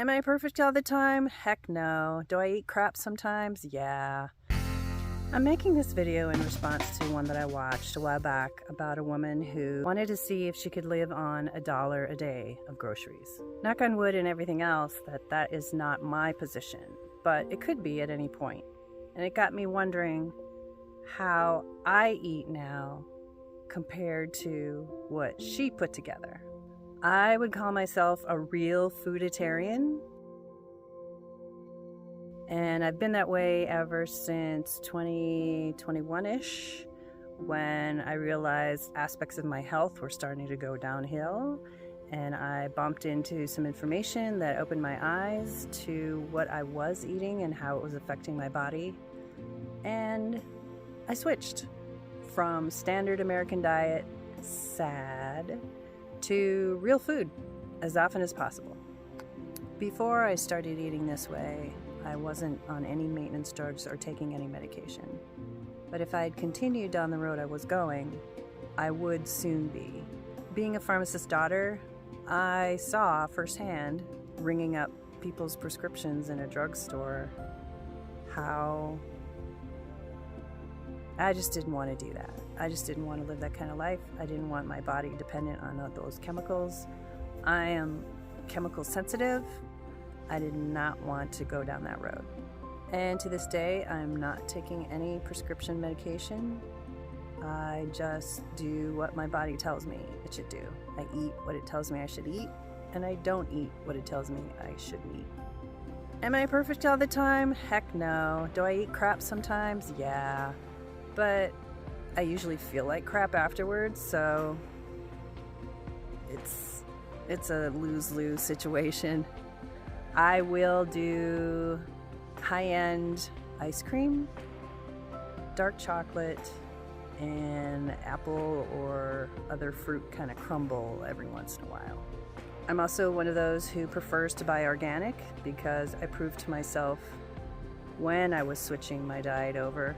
Am I perfect all the time? Heck no. Do I eat crap sometimes? Yeah. I'm making this video in response to one that I watched a while back about a woman who wanted to see if she could live on $1 a day of groceries. Knock on wood and everything else that is not my position, but it could be at any point. And it got me wondering how I eat now compared to what she put together. I would call myself a real-food-i-tarian, and I've been that way ever since 2021-ish, when I realized aspects of my health were starting to go downhill, and I bumped into some information that opened my eyes to what I was eating and how it was affecting my body, and I switched from standard American diet, sad, to real food as often as possible. Before I started eating this way, I wasn't on any maintenance drugs or taking any medication. But if I had continued down the road I was going, I would soon be. Being a pharmacist's daughter, I saw firsthand, ringing up people's prescriptions in a drugstore, how I just didn't want to do that. I just didn't want to live that kind of life. I didn't want my body dependent on those chemicals. I am chemical sensitive. I did not want to go down that road. And to this day, I'm not taking any prescription medication. I just do what my body tells me it should do. I eat what it tells me I should eat, and I don't eat what it tells me I shouldn't eat. Am I perfect all the time? Heck no. Do I eat crap sometimes? Yeah. But I usually feel like crap afterwards, so it's a lose-lose situation. I will do high-end ice cream, dark chocolate, and apple or other fruit kind of crumble every once in a while. I'm also one of those who prefers to buy organic because I proved to myself when I was switching my diet over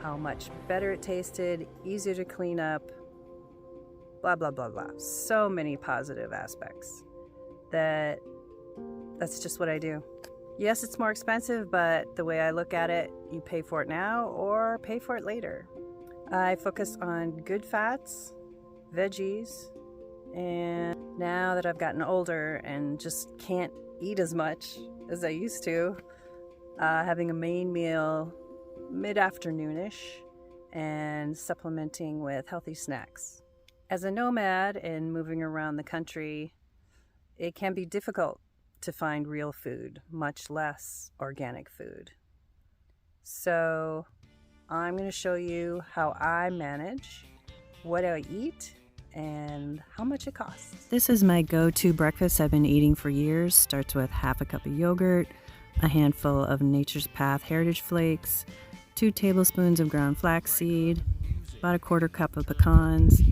how much better it tasted, easier to clean up, blah, blah, blah, blah. So many positive aspects that's just what I do. Yes, it's more expensive, but the way I look at it, you pay for it now or pay for it later. I focus on good fats, veggies, and now that I've gotten older and just can't eat as much as I used to, having a main meal mid-afternoonish and supplementing with healthy snacks. As a nomad and moving around the country, it can be difficult to find real food, much less organic food. So I'm going to show you how I manage, what I eat, and how much it costs. This is my go-to breakfast I've been eating for years. Starts with half a cup of yogurt, a handful of Nature's Path Heritage Flakes, 2 tablespoons of ground flaxseed, about a quarter cup of pecans,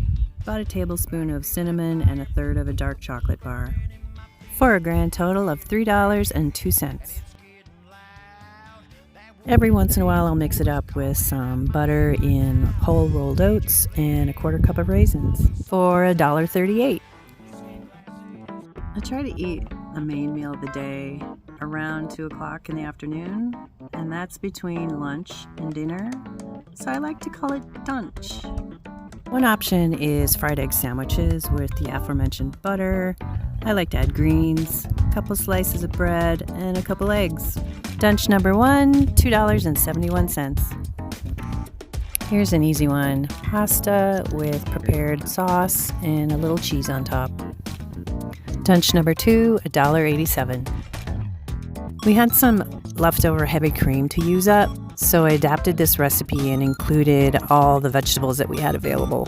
about a tablespoon of cinnamon, and 1/3 of a dark chocolate bar, for a grand total of $3.02. Every once in a while I'll mix it up with some butter in whole rolled oats and a quarter cup of raisins for $1.38. I try to eat a main meal of the day around 2 o'clock in the afternoon, and that's between lunch and dinner, so I like to call it dunch. One option is fried egg sandwiches with the aforementioned butter. I like to add greens, a couple slices of bread, and a couple eggs. Dunch number 1, $2.71. Here's an easy one: pasta with prepared sauce and a little cheese on top. Dunch number 2, $1.87. We had some leftover heavy cream to use up, so I adapted this recipe and included all the vegetables that we had available.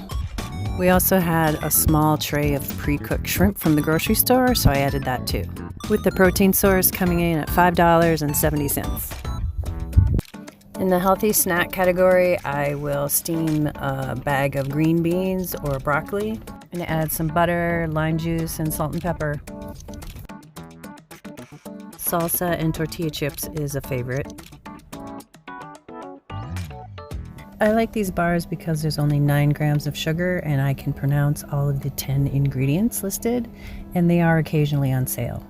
We also had a small tray of pre-cooked shrimp from the grocery store, so I added that too, with the protein source coming in at $5.70. In the healthy snack category, I will steam a bag of green beans or broccoli and add some butter, lime juice, and salt and pepper. Salsa and tortilla chips is a favorite. I like these bars because there's only 9 grams of sugar and I can pronounce all of the 10 ingredients listed, and they are occasionally on sale.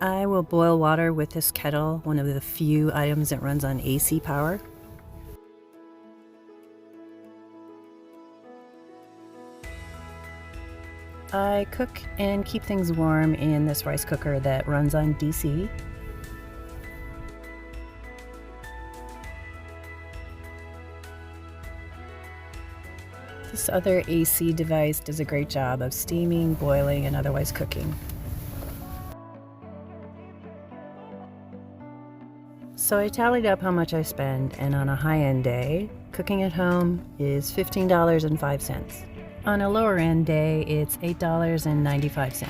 I will boil water with this kettle, one of the few items that runs on AC power. I cook and keep things warm in this rice cooker that runs on DC. This other AC device does a great job of steaming, boiling, and otherwise cooking. So I tallied up how much I spend, and on a high-end day, cooking at home is $15.05. On a lower-end day, it's $8.95.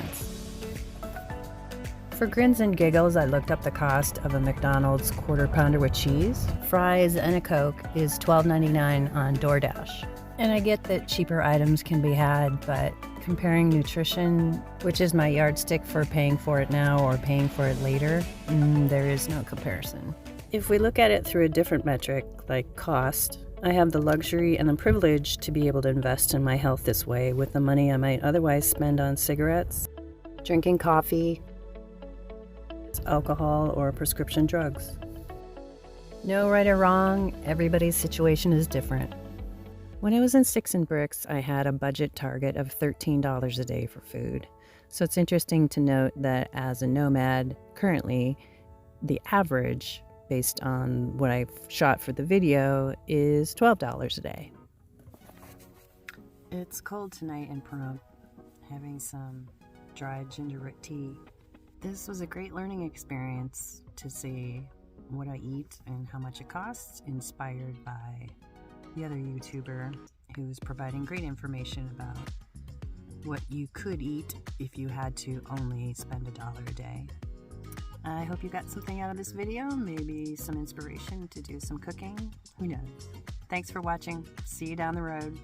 For grins and giggles, I looked up the cost of a McDonald's Quarter Pounder with cheese, fries, and a Coke is $12.99 on DoorDash. And I get that cheaper items can be had, but comparing nutrition, which is my yardstick for paying for it now or paying for it later, there is no comparison. If we look at it through a different metric, like cost, I have the luxury and the privilege to be able to invest in my health this way with the money I might otherwise spend on cigarettes, drinking coffee, alcohol, or prescription drugs. No right or wrong, everybody's situation is different. When I was in Sticks and Bricks, I had a budget target of $13 a day for food. So it's interesting to note that as a nomad, currently, the average, based on what I've shot for the video, is $12 a day. It's cold tonight in Pahrump, having some dried ginger root tea. This was a great learning experience to see what I eat and how much it costs, inspired by the other YouTuber who's providing great information about what you could eat if you had to only spend $1 a day. I hope you got something out of this video, maybe some inspiration to do some cooking. Who knows? Thanks for watching. See you down the road.